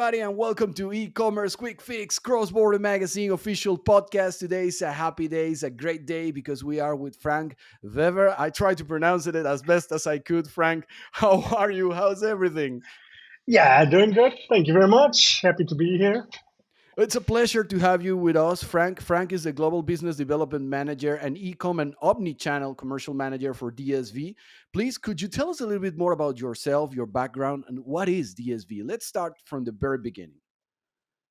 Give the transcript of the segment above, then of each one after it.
everybody, and welcome to E-commerce quickFIX Cross-Border Magazine official podcast. Today is a happy day, it's a great day because we are with Frank Wever. I tried to pronounce it as best as I could. Frank, how are you? How's everything? Yeah, doing good. Thank you very much. Happy to be here. It's a pleasure to have you with us, Frank. Frank is the Global Business Development Manager and E-com and Omni-channel Commercial Manager for DSV. Please, could you tell us a little bit more about yourself, your background, and what is DSV? Let's start from the very beginning.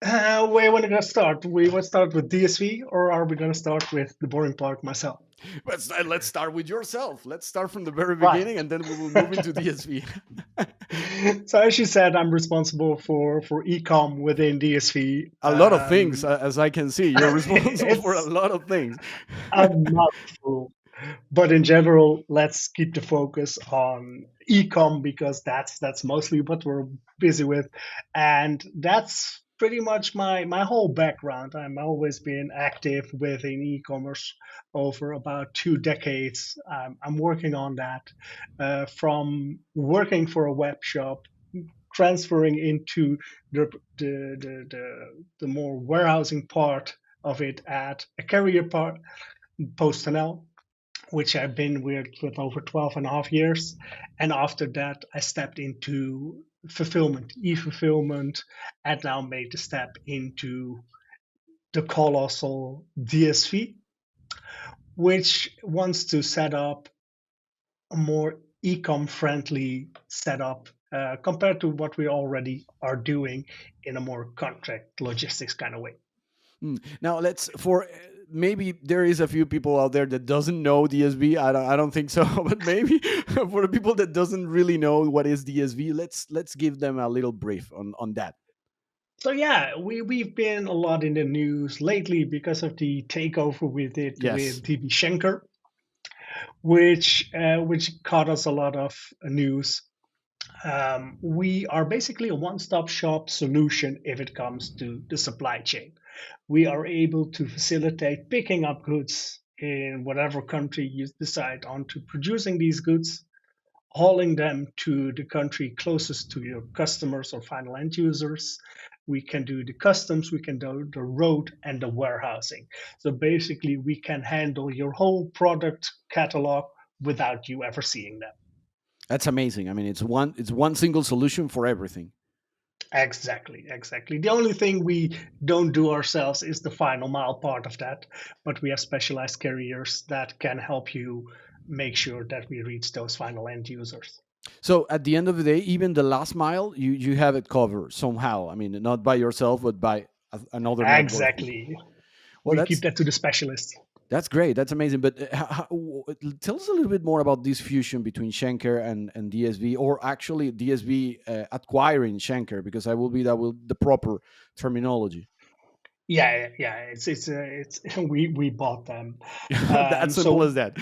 Where want to start? We want to start with DSV, or are we going to start with the boring part myself? Let's start with yourself. Let's start from the very Right. beginning, and then we will move into DSV. So as you said, I'm responsible for ecom within DSV. A lot of things, as I can see. You're responsible for a It's lot of things. a mouthful, but in general, let's keep the focus on ecom because that's mostly what we're busy with, and that's pretty much my whole background. I'm always been active within e-commerce over about 2 decades. I'm working on that from working for a web shop, transferring into the the more warehousing part of it at a carrier part, PostNL, which I've been with over 12 and a half years. And after that, I stepped into fulfillment, e-fulfillment, and now made the step into the colossal DSV, which wants to set up a more e-com friendly setup compared to what we already are doing in a more contract logistics kind of way. Now let's for maybe there is a few people out there that doesn't know DSV. I don't think so, but maybe for the people that doesn't really know what is DSV, let's give them a little brief on that. So yeah, we've been a lot in the news lately because of the takeover we did Yes. with DB Schenker, which caught us a lot of news. We are basically a one-stop shop solution if it comes to the supply chain. We are able to facilitate picking up goods in whatever country you decide on to producing these goods, hauling them to the country closest to your customers or final end users. We can do the customs, we can do the road and the warehousing. So basically, we can handle your whole product catalog without you ever seeing them. That's amazing. I mean, it's one single solution for everything. Exactly, exactly. The only thing we don't do ourselves is the final mile part of that, but we have specialized carriers that can help you make sure that we reach those final end users. So at the end of the day, even the last mile, you have it covered somehow. I mean, not by yourself, but by another network of people. Exactly. Well, We keep that's that to the specialists. That's great. That's amazing. But tell us a little bit more about this fusion between Schenker and DSV, or actually DSV acquiring Schenker, because I will be that will the proper terminology. Yeah. It's we bought them. That's simple So as that.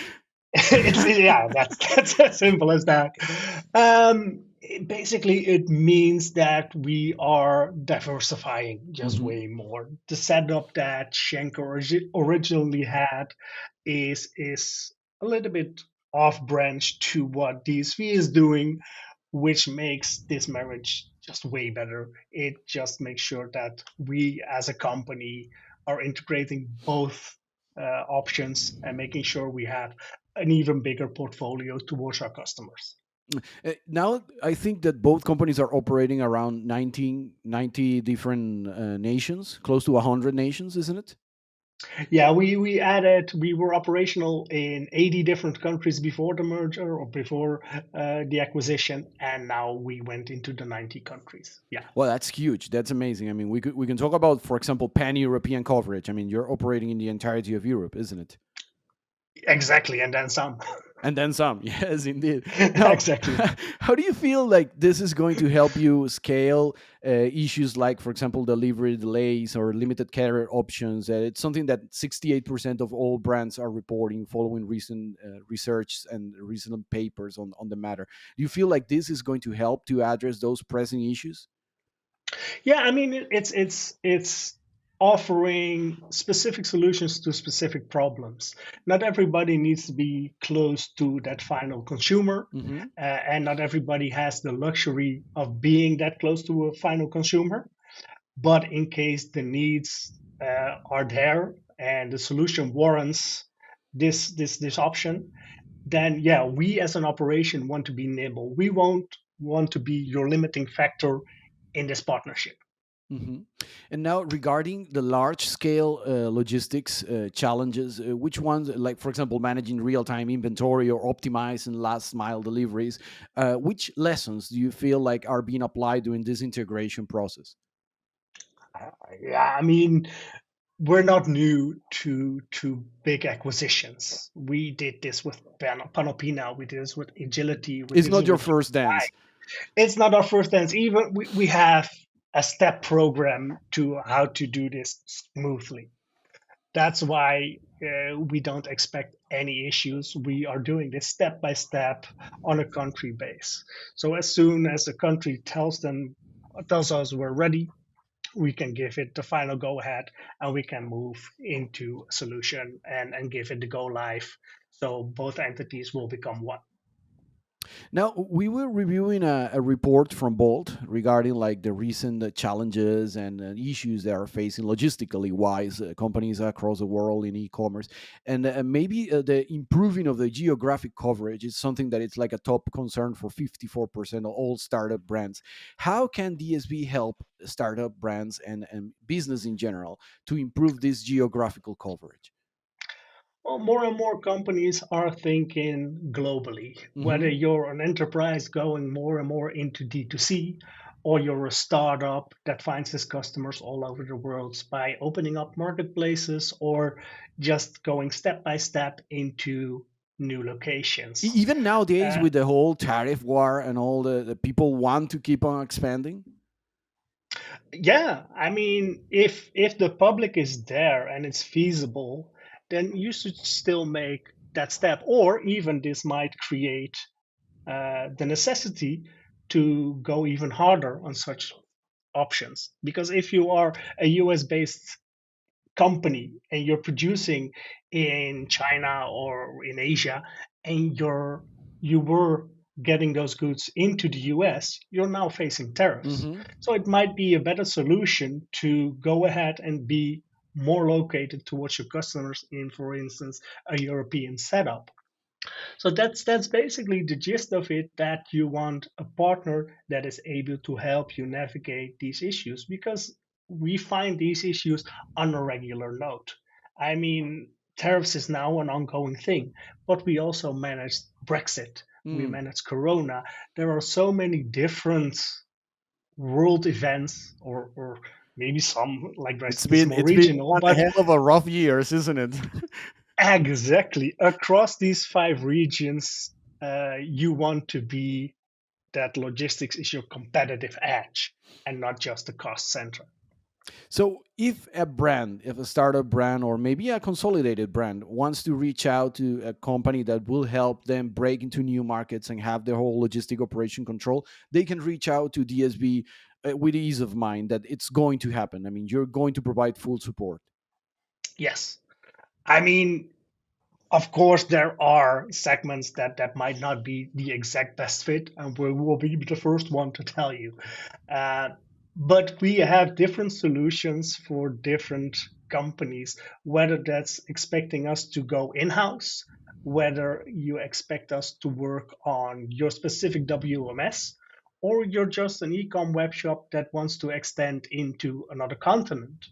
it's yeah, that's as simple as that. Basically, it means that we are diversifying just Hmm. way more. The setup that Schenker originally had is a little bit off branch to what DSV is doing, which makes this marriage just way better. It just makes sure that we as a company are integrating both options and making sure we have an even bigger portfolio towards our customers. Now I think that both companies are operating around 90 different nations, close to 100 nations, isn't it? Yeah, we were operational in 80 different countries before the merger or before the acquisition, and now we went into the 90 countries. Yeah, Well, that's huge. That's amazing. I mean, we can talk about, for example, pan-European coverage. I mean, you're operating in the entirety of Europe, isn't it? exactly, and then some. And then some. Yes, indeed. Now, Exactly. how do you feel like this is going to help you scale issues like, for example, delivery delays or limited carrier options? It's something that 68% of all brands are reporting following recent research and recent papers on the matter. Do you feel like this is going to help to address those pressing issues? Yeah, I mean it's offering specific solutions to specific problems. Not everybody needs to be close to that final consumer, Hmm. and not everybody has the luxury of being that close to a final consumer. But in case the needs are there and the solution warrants this option, then yeah, we as an operation want to be nimble. We won't want to be your limiting factor in this partnership. Hmm. And now, regarding the large scale logistics challenges, which ones, like for example, managing real time inventory or optimizing last mile deliveries, which lessons do you feel like are being applied during this integration process? Yeah, I mean, we're not new to big acquisitions. We did this with Panopina, we did this with Agility, we It's did this not your with first UI. dance. It's not our first dance. Even we have a step program to how to do this smoothly. That's why we don't expect any issues. We are doing this step by step on a country base. So as soon as the country tells us we're ready, we can give it the final go ahead and we can move into a solution and give it the go live. So both entities will become one. Now, we were reviewing a report from Bolt regarding like the recent challenges and issues they are facing logistically wise companies across the world in e-commerce, and maybe the improving of the geographic coverage is something that it's like a top concern for 54% of all startup brands. How can DSB help startup brands and business in general to improve this geographical coverage? Well, more and more companies are thinking globally. Whether Hmm. you're an enterprise going more and more into D2C, or you're a startup that finds its customers all over the world by opening up marketplaces or just going step by step into new locations. Even nowadays Uh, with the whole tariff war and all the people want to keep on expanding. yeah, I mean, if the public is there and it's feasible, then you should still make that step. Or even this might create the necessity to go even harder on such options. Because if you are a US based company and you're producing in China or in Asia and you were getting those goods into the US, you're now facing tariffs. Hmm. So it might be a better solution to go ahead and be more located towards your customers in, for instance, a European setup. So that's basically the gist of it, that you want a partner that is able to help you navigate these issues, because we find these issues on a regular note. I mean, tariffs is now an ongoing thing, but we also manage Brexit, we Mm. manage Corona. There are so many different world events, or maybe some like It's Brexit is been more it's been regional, one but hell of a rough years, isn't it? exactly. Across these five regions, you want to be that logistics is your competitive edge and not just a cost center. So, if a startup brand or maybe a consolidated brand wants to reach out to a company that will help them break into new markets and have their whole logistic operation control, they can reach out to DSB with ease of mind that it's going to happen. I mean, you're going to provide full support. Yes. I mean, of course, there are segments that might not be the exact best fit, and we will be the first one to tell you. Uh, but we have different solutions for different companies, whether that's expecting us to go in house, whether you expect us to work on your specific WMS, or you're just an e-com web shop that wants to extend into another continent.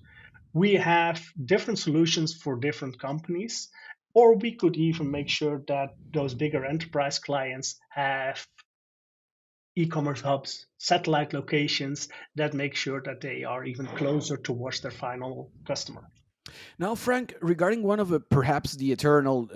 We have different solutions for different companies, or we could even make sure that those bigger enterprise clients have e-commerce hubs, satellite locations that make sure that they are even closer towards their final customer. Now, Frank, regarding one of perhaps the eternal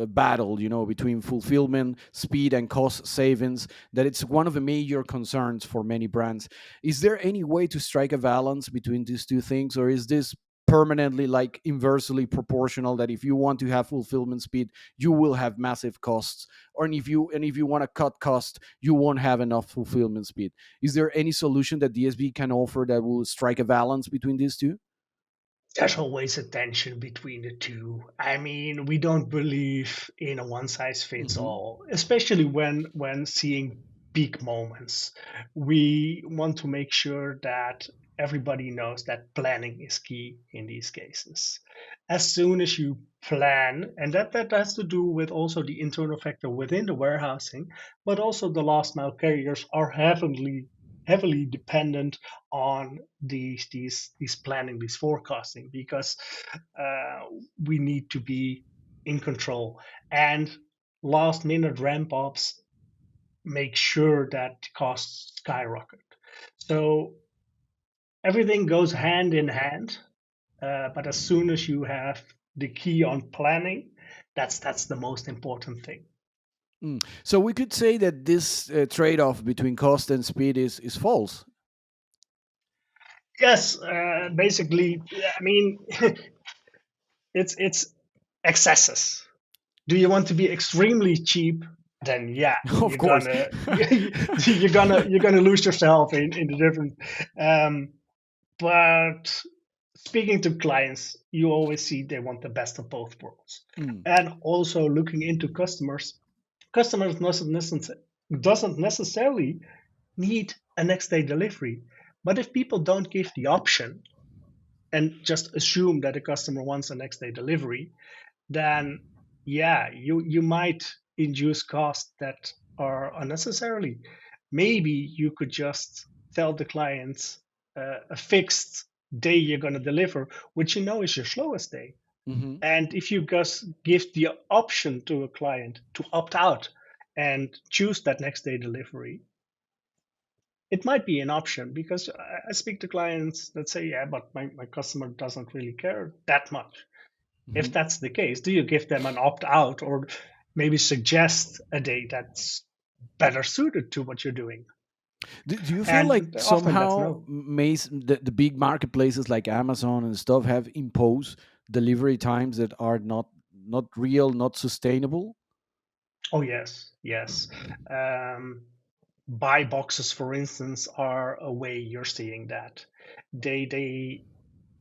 battle, between fulfillment, speed, and cost savings, that it's one of the major concerns for many brands. Is there any way to strike a balance between these two things, or is this permanently like inversely proportional? That if you want to have fulfillment speed, you will have massive costs, or if you want to cut cost, you won't have enough fulfillment speed. Is there any solution that DSB can offer that will strike a balance between these two? There's always a tension between the two. I mean, we don't believe in a one size fits Hmm. all, especially when seeing peak moments. We want to make sure that everybody knows that planning is key in these cases. As soon as you plan, and that has to do with also the internal factor within the warehousing, but also the last mile carriers are heavily dependent on these planning, these forecasting, because uh, we need to be in control. And last minute ramp ups make sure that costs skyrocket. So everything goes hand in hand. But as soon as you have the key on planning, that's the most important thing. So we could say that this trade-off between cost and speed is false. Yes, basically, I mean, it's excesses. Do you want to be extremely cheap? Then yeah, Of course. you're gonna lose yourself in the different. Um, but speaking to clients, you always see they want the best of both worlds, Mm, and also looking into customers doesn't necessarily need a next day delivery. But if people don't give the option and just assume that a customer wants a next day delivery, then yeah, you might induce costs that are unnecessarily. Maybe you could just tell the clients a fixed day you're going to deliver, which you know is your slowest day. mhm. And if you just give the option to a client to opt out and choose that next day delivery, it might be an option, because I speak to clients that say, yeah, but my customer doesn't really care that much. If Mhm. that's the case, do you give them an opt out, or maybe suggest a day that's better suited to what you're doing? Do you feel like And often that's somehow no. the big marketplaces like Amazon and stuff have imposed delivery times that are not real, not sustainable? Oh, yes, yes. Buy boxes, for instance, are a way you're seeing that. They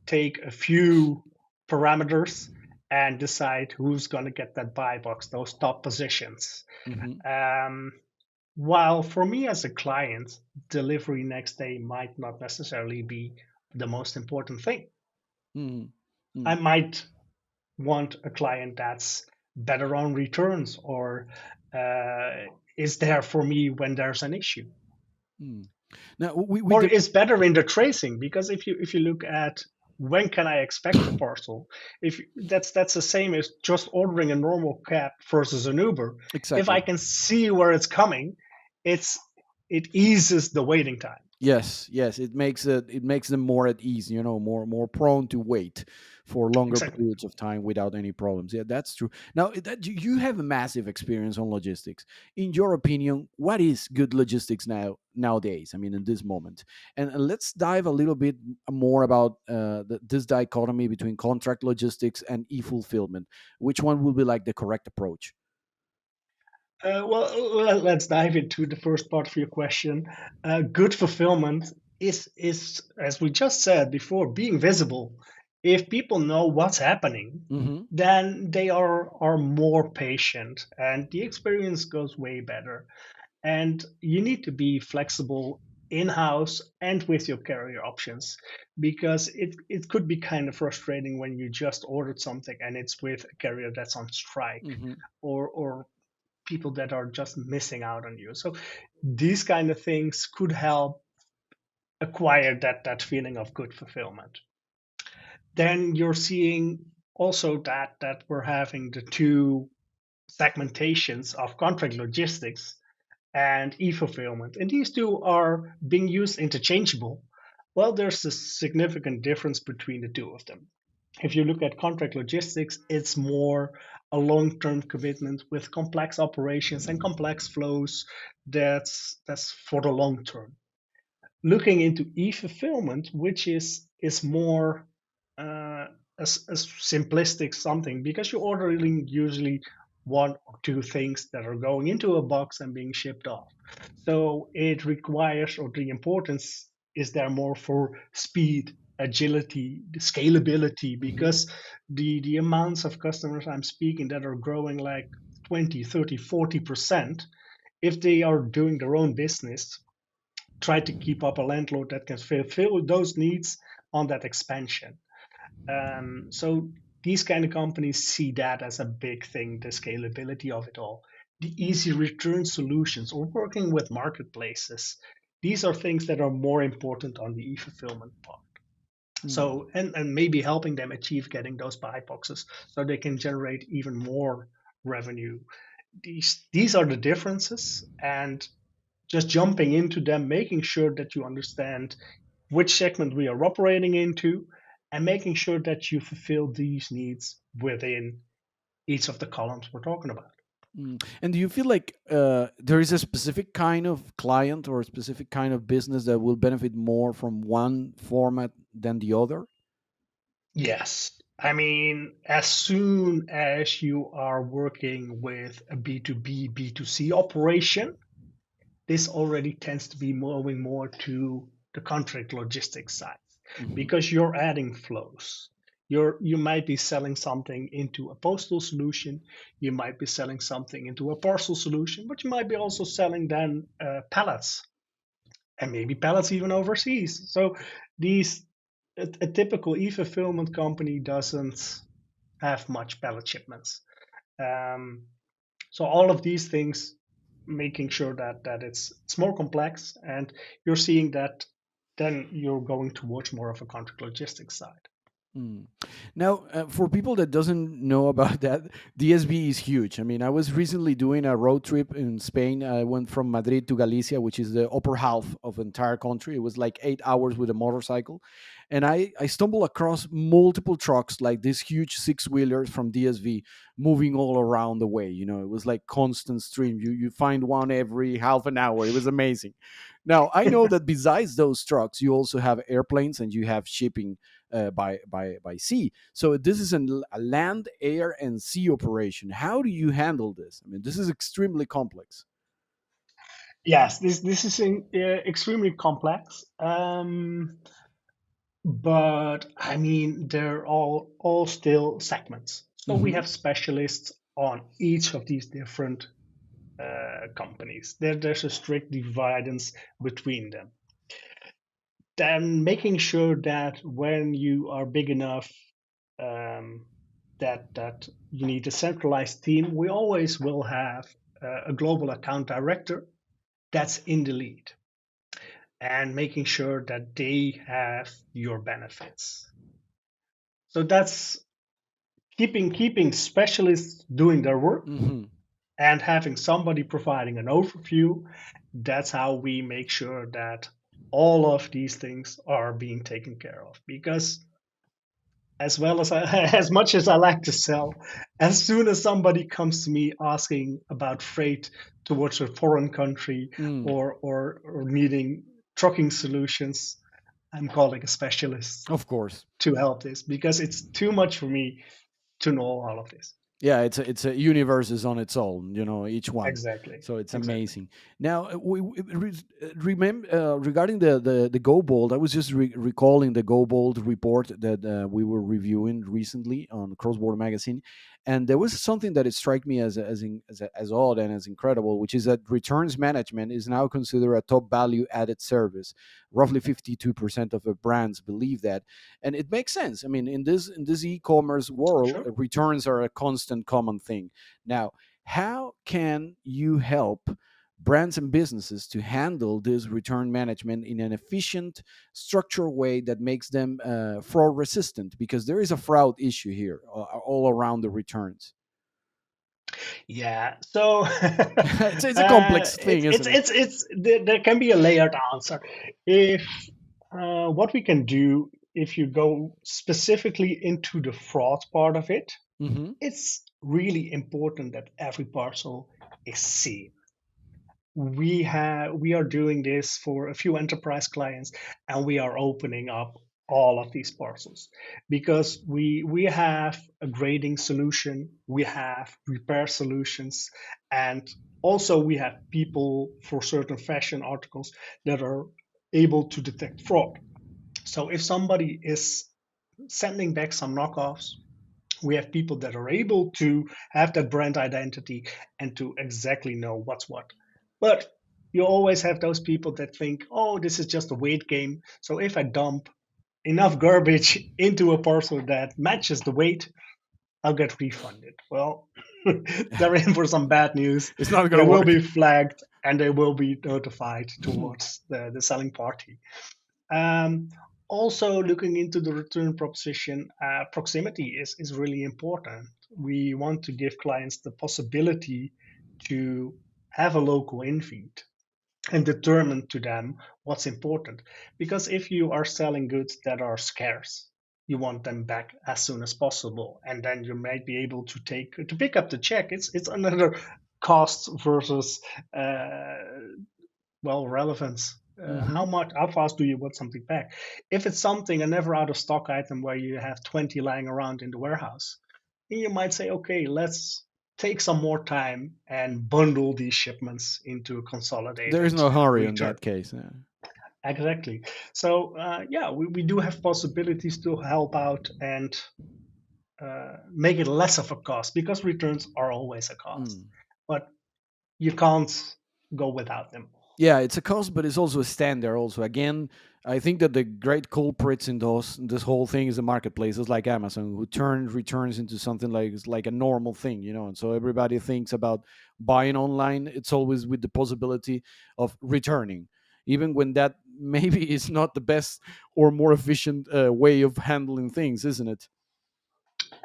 take a few parameters and decide who's going to get that buy box, those top positions. Hmm. Um, While for me as a client, delivery next day might not necessarily be the most important thing. Hmm. I Hmm. might want a client that's better on returns, or uh, is there for me when there's an issue, Hmm. Now we or did. is better in the tracing. Because if you look at when can I expect the parcel, if that's the same as just ordering a normal cab versus an Uber. If I Exactly. can see where it's coming, it's it eases the waiting time. Yes, yes, it makes them more at ease, more prone to wait for longer Exactly. periods of time without any problems. Yeah, that's true. Now, that you have a massive experience on logistics. In your opinion, what is good logistics nowadays? I mean, in this moment, and let's dive a little bit more about this dichotomy between contract logistics and e-fulfillment. Which one will be like the correct approach? Well, let's dive into the first part of your question. Good fulfillment is, as we just said before, being visible. If people know what's happening, Hmm. then they are more patient, and the experience goes way better. And you need to be flexible in-house and with your carrier options, because it could be kind of frustrating when you just ordered something and it's with a carrier that's on strike, Hmm. or people that are just missing out on you. So these kind of things could help acquire that feeling of good fulfillment. Then you're seeing also that we're having the two segmentations of contract logistics and e-fulfillment, and these two are being used interchangeable. Well, there's a significant difference between the two of them. If you look at contract logistics, it's more a long-term commitment with complex operations and complex flows. That's for the long term. Looking into e-fulfillment, which is more uh, a simplistic something, because you're ordering usually one or two things that are going into a box and being shipped off. So it requires, or the importance is there more for speed, agility, the scalability, Hmm. because the amounts of customers I'm speaking that are growing like 20, 30, 40%, if they are doing their own business, try to keep up a landlord that can fulfill those needs on that expansion. So these kind of companies see that as a big thing, the scalability of it all, the easy return solutions, or working with marketplaces. These are things that are more important on the e-fulfillment part. Mm. So, and maybe helping them achieve getting those buy boxes so they can generate even more revenue. These are the differences, and just jumping into them, making sure that you understand which segment we are operating into, and making sure that you fulfill these needs within each of the columns we're talking about. Mm. And do you feel like there is a specific kind of client or a specific kind of business that will benefit more from one format than the other? Yes. I mean, as soon as you are working with a B2B, B2C operation, this already tends to be moving more to the contract logistics side Hmm. because you're adding flows. You might be selling something into a postal solution, you might be selling something into a parcel solution, but you might be also selling then pallets, and maybe pallets even overseas. So these a typical e-fulfillment company doesn't have much pallet shipments. Um, so all of these things, making sure that it's more complex, and you're seeing that then you're going towards more of a contract logistics side. Mm. Now, for people that doesn't know about that, DSV is huge. I mean, I was recently doing a road trip in Spain. I went from Madrid to Galicia, which is the upper half of the entire country. It was like 8 hours with a motorcycle, and I stumbled across multiple trucks, like these huge six wheelers from DSV, moving all around the way. You know, it was like constant stream. You find one every half an hour. It was amazing. Now I know that besides those trucks, you also have airplanes and you have shipping by sea. So this is a land, air, and sea operation. How do you handle this? I mean, this is extremely complex. Yes, this is extremely complex, but I mean they're all still segments. So we Hmm. have specialists on each of these different companies. There's a strict dividance between them. Then making sure that when you are big enough, um, that you need a centralized team, we always will have a global account director that's in the lead, and making sure that they have your benefits. So that's keeping specialists doing their work Hmm. and having somebody providing an overview. That's how we make sure that all of these things are being taken care of. Because as well as as much as I like to sell, as soon as somebody comes to me asking about freight towards a foreign country, Mm, or needing trucking solutions, I'm calling a specialist of course. to help this, because it's too much for me to know all of this. Yeah, it's a universe is on its own, you know, each one. Exactly. So it's Exactly. amazing. Now, remember regarding the Go Bold, I was just recalling the Go Bold report that we were reviewing recently on Cross Border Magazine, and there was something that it struck me as odd and as incredible, which is that returns management is now considered a top value added service. Roughly 52% of the brands believe that, and it makes sense. I mean, in this e-commerce world, Sure. returns are a constant common thing. Now, how can you help brands and businesses to handle this return management in an efficient, structured way that makes them fraud resistant? Because there is a fraud issue here all around the returns. Yeah. So It's a complex thing, isn't it? there can be a layered answer. If what we can do, if you go specifically into the fraud part of it, Hmm. it's really important that every parcel is seen. We are doing this for a few enterprise clients, and we are opening up all of these parcels because we have a grading solution, we have repair solutions, and also we have people for certain fashion articles that are able to detect fraud. So if somebody is sending back some knockoffs, we have people that are able to have that brand identity and to exactly know what's what. But you always have those people that think, oh, this is just a weight game. So if I dump enough garbage into a parcel that matches the weight, I'll get refunded. Well, they're in for some bad news. It's not They gonna will work. be flagged and they will be notified towards the selling party. Um, Also, looking into the return proposition, proximity is really important. We want to give clients the possibility to have a local in feed and determine to them what's important. Because if you are selling goods that are scarce, you want them back as soon as possible, and then you might be able to pick up the check. It's another cost versus relevance. Hmm. How fast do you want something back? If it's something a never out of stock item where you have 20 lying around in the warehouse, then you might say, okay, let's take some more time and bundle these shipments into a There is consolidated no hurry in return. that case. Exactly. So yeah, we do have possibilities to help out and make it less of a cost because returns are always a cost, Mm. but you can't go without them. Yeah, it's a cost, but it's also a standard. Also, again, I think that the great culprits in this whole thing is the marketplaces like Amazon, who turn returns into something like it's like a normal thing, And so everybody thinks about buying online. It's always with the possibility of returning, even when that maybe is not the best or more efficient way of handling things, isn't it?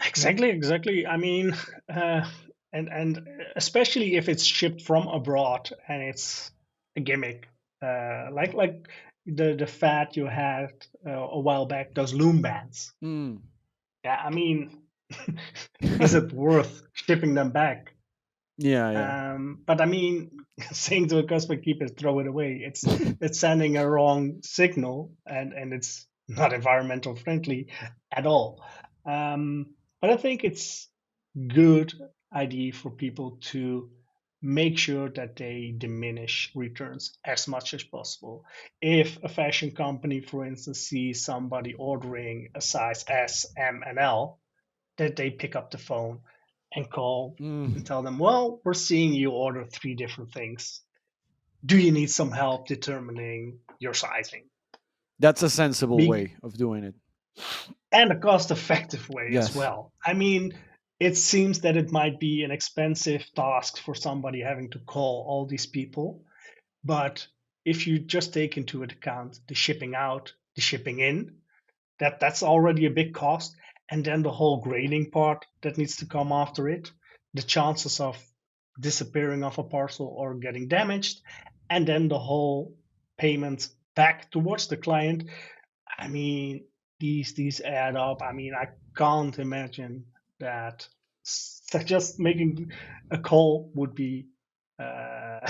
Exactly, exactly. I mean, uh, and especially if it's shipped from abroad and it's a gimmick, like the fad you had a while back, those loom bands. Mm. Yeah, I mean, is it worth shipping them back? Yeah, yeah. But I mean, saying to a customer, keep it, throw it away. It's sending a wrong signal, and it's not environmental friendly at all. But I think it's good idea for people to make sure that they diminish returns as much as possible. If a fashion company, for instance, sees somebody ordering a size S, M, and L, that they pick up the phone and call and Mm. tell them, well, we're seeing you order three different things. Do you need some help determining your sizing? That's a sensible Be- way of doing it. and a cost effective way as Yes. well. I mean, it seems that it might be an expensive task for somebody having to call all these people, but if you just take into account the shipping out, the shipping in, that's already a big cost, and then the whole grading part that needs to come after it, the chances of disappearing of a parcel or getting damaged, and then the whole payment back towards the client. I mean, these add up. I mean, I can't imagine that just making a call would be uh,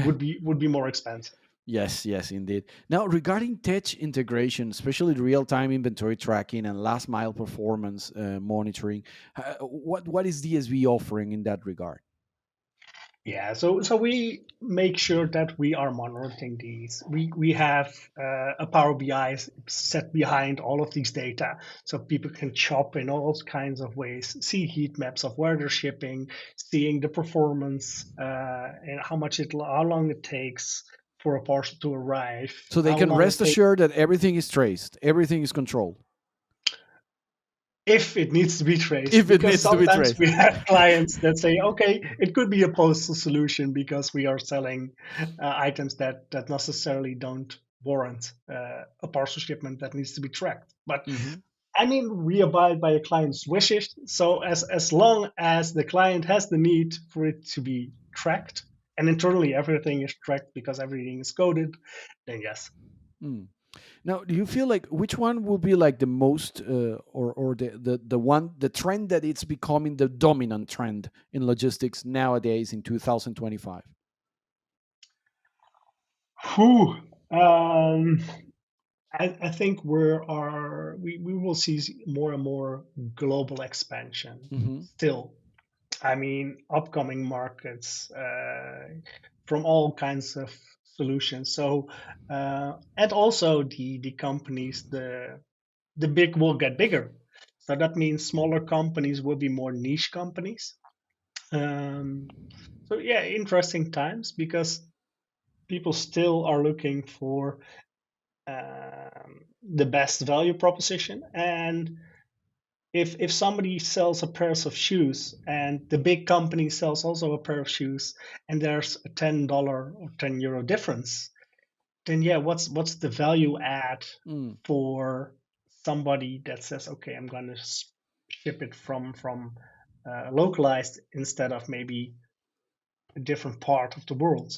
would be more expensive. Yes, yes, indeed. Now, regarding tech integration, especially real-time inventory tracking and last-mile performance monitoring, what is DSV offering in that regard? Yeah, so we make sure that we are monitoring these. We have a Power BI set behind all of these data, so people can chop in all kinds of ways, see heat maps of where they're shipping, seeing the performance, and how long it takes for a parcel to arrive, So they how can long it rest takes assured that everything is traced, everything is controlled, if it needs to be traced, if it because needs to be sometimes traced. we have clients that say, okay, it could be a postal solution because we are selling items that necessarily don't warrant a parcel shipment that needs to be tracked. But Hmm. I mean, we abide by a client's wishes. So as long as the client has the need for it to be tracked, and internally everything is tracked because everything is coded, then yes. Now, do you feel like which one will be like the most, or the one the trend that it's becoming the dominant trend in logistics nowadays in 2025? Whew. I think we will see more and more global expansion Hmm. still. I mean, upcoming markets from all kinds of solutions. So, and also the companies, the big will get bigger. So that means smaller companies will be more niche companies. Um, so yeah, interesting times because people still are looking for the best value proposition. And if somebody sells a pair of shoes and the big company sells also a pair of shoes, and there's a $10 or €10 difference, then yeah, what's the value add Mm, for somebody that says, okay, I'm going to ship it from localized instead of maybe a different part of the world?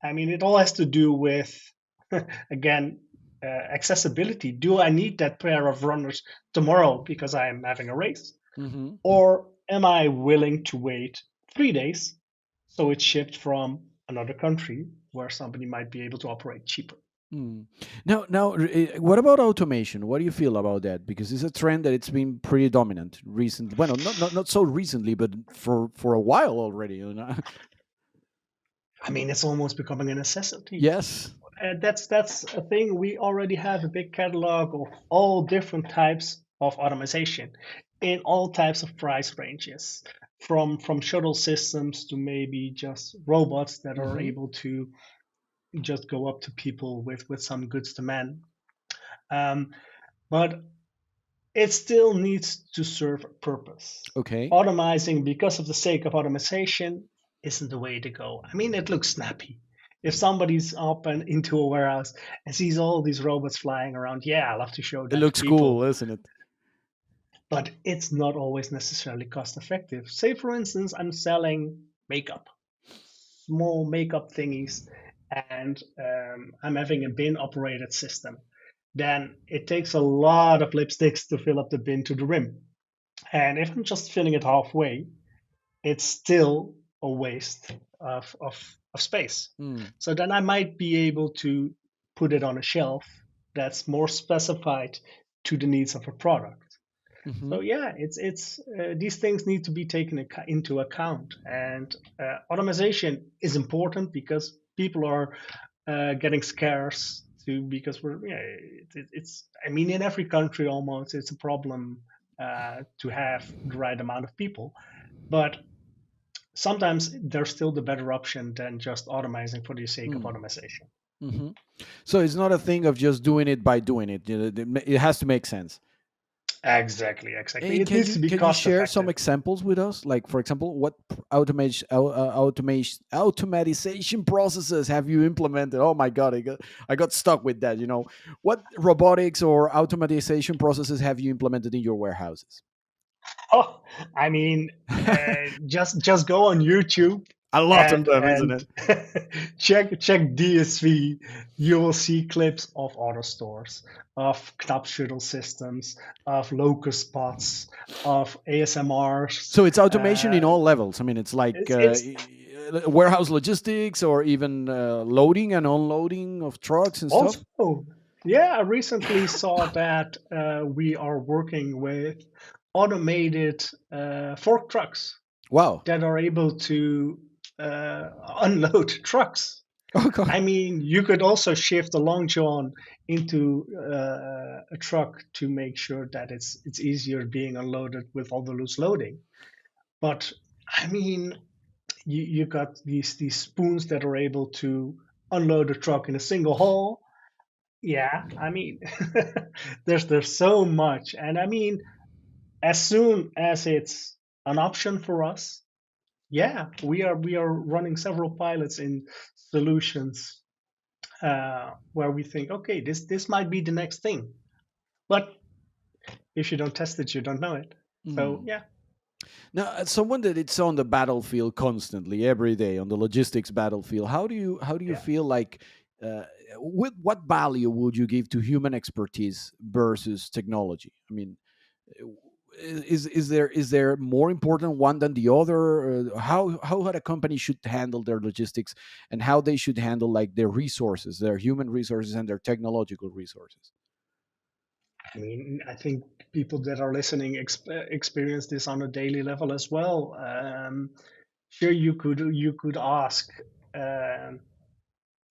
I mean, it all has to do with, again, accessibility. Do I need that pair of runners tomorrow because I am having a race? mhm. Or am I willing to wait 3 days so it's shipped from another country where somebody might be able to operate cheaper? Mm. What about automation? What do you feel about that? Because it's a trend that it's been pretty dominant recently. Well, not so recently, but for a while already. You know? I mean, it's almost becoming a necessity. Yes. That's a thing. We already have a big catalog of all different types of automation in all types of price ranges, from shuttle systems to maybe just robots that are Hmm. able to just go up to people with some goods demand. Um, but it still needs to serve a purpose. Okay. Automizing because of the sake of automation isn't the way to go. I mean, it looks snappy. If somebody's up and into a warehouse and sees all these robots flying around, yeah, I love to show It that to looks cool, people. isn't it? But it's not always necessarily cost effective. Say, for instance, I'm selling makeup, small makeup thingies, and I'm having a bin operated system. Then it takes a lot of lipsticks to fill up the bin to the rim. And if I'm just filling it halfway, it's still a waste of space. Mm. So then I might be able to put it on a shelf that's more specified to the needs of a product. Hmm. So yeah, it's these things need to be taken into account, and automation is important because people are getting scarce to because we're yeah, it's I mean in every country almost it's a problem to have the right amount of people, but sometimes there's still the better option than just automizing for the sake of Mm. automation. Hmm. So it's not a thing of just doing it by doing it. You know, it has to make sense. Exactly, exactly. And It needs to be can you cost share some effective. examples with us? Like, for example, what automatization processes have you implemented? Oh my god, I got stuck with that. You know, what robotics or automatization processes have you implemented in your warehouses? Oh, I mean, just go on YouTube A lot of them, isn't and it? check DSV. You will see clips of auto stores, of Knapp shuttle systems, of locust spots, of ASMRs. So it's automation in Uh, all levels. I mean, it's like it's warehouse logistics or even loading and unloading of trucks and stuff. also, yeah, I recently saw that we are working with automated fork trucks Wow. that are able to unload trucks. Oh god. I mean, you could also shift a long john into a truck to make sure that it's easier being unloaded with all the loose loading. But I mean, you got these spoons that are able to unload a truck in a single haul. Yeah, I mean, there's so much, and I mean, as soon as it's an option for us, yeah, we are running several pilots in solutions where we think, okay, this might be the next thing. But if you don't test it, you don't know it. So Mm. yeah, Now, as someone that it's on the battlefield constantly, every day on the logistics battlefield, how do you yeah. feel like? Uh, what value would you give to human expertise versus technology? I mean, uh, is there more important one than the other? How a company should handle their logistics and how they should handle like their resources, their human resources and their technological resources? I mean, I think people that are listening experience this on a daily level as well. Sure, you could ask um,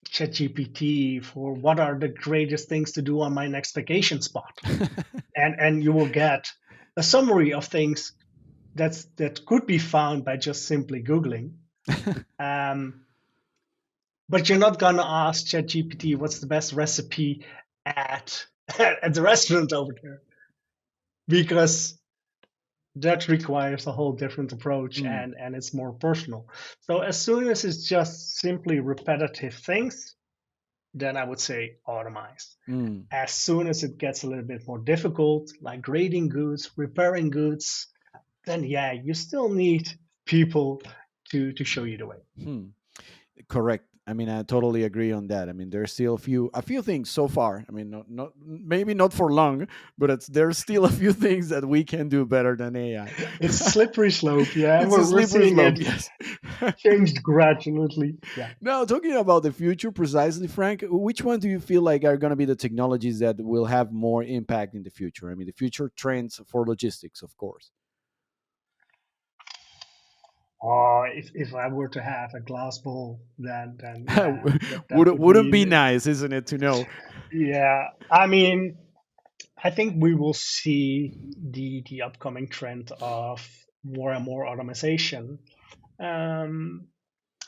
ChatGPT for what are the greatest things to do on my next vacation spot, and you will get a summary of things that could be found by just simply googling. Um, but you're not gonna ask ChatGPT what's the best recipe at at the restaurant over there, because that requires a whole different approach, Mm, and it's more personal. So as soon as it's just simply repetitive things, then I would say automate. mm, As soon as it gets a little bit more difficult, like grading goods, repairing goods, then yeah, you still need people to show you the way. hmm. Correct. I mean, I totally agree on that. I mean, there's still a few things so far. I mean, not maybe not for long, but there's still a few things that we can do better than AI. It's a slippery slope, yeah. It's a We're slippery seeing slope. it Yes. changed gradually. Yeah. Now, talking about the future precisely, Frank, which one do you feel like are going to be the technologies that will have more impact in the future? I mean, the future trends for logistics, of course. If I were to have a glass bowl, then yeah, that would Wouldn't be be nice, isn't it, to know? yeah. I mean, I think we will see the upcoming trend of more and more automation. Um,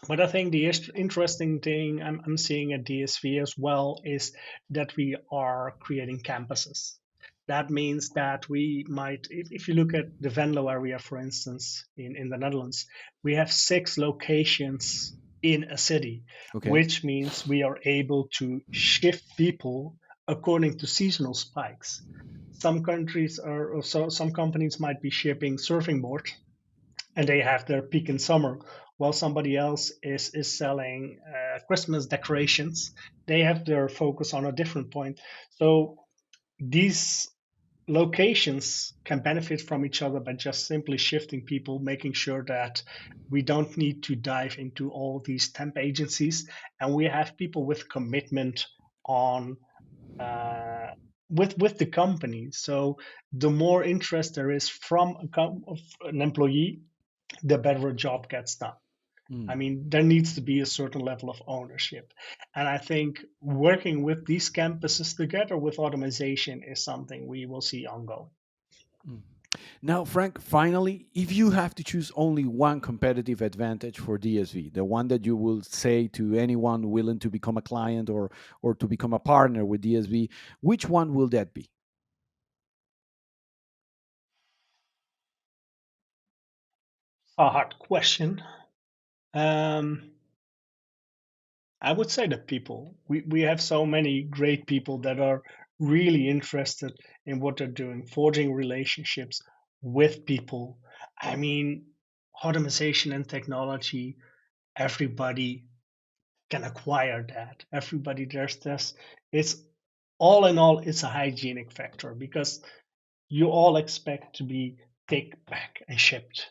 but I think the interesting thing I'm seeing at DSV as well is that we are creating campuses. That means that we might, if you look at the Venlo area, for instance, in the Netherlands, we have 6 locations in a city, Okay. which means we are able to shift people according to seasonal spikes. Some countries are, or so some companies might be shipping surfing boards, and they have their peak in summer, while somebody else is selling Christmas decorations. They have their focus on a different point. So these locations can benefit from each other by just simply shifting people, making sure that we don't need to dive into all these temp agencies, and we have people with commitment on uh, with the company. So the more interest there is from of an employee, the better a job gets done. I Mm, mean, there needs to be a certain level of ownership. And I think working with these campuses together with automation is something we will see ongoing. mm. Now, Frank, finally, if you have to choose only one competitive advantage for DSV, the one that you will say to anyone willing to become a client or to become a partner with DSV, which one will that be? A hard question. Um, I would say the people. We have so many great people that are really interested in what they're doing, forging relationships with people. I mean, automation and technology, everybody can acquire that. Everybody there's this. It's all in all, it's a hygienic factor because you all expect to be picked, packed, and shipped,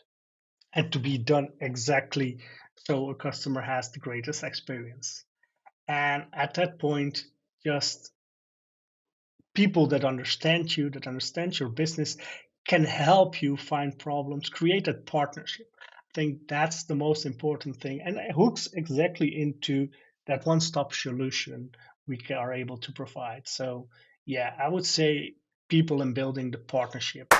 and to be done exactly so a customer has the greatest experience. And at that point, just people that understand you, that understand your business, can help you find problems, create a partnership. I think that's the most important thing. And it hooks exactly into that one stop solution we are able to provide. So, yeah, I would say people in building the partnership.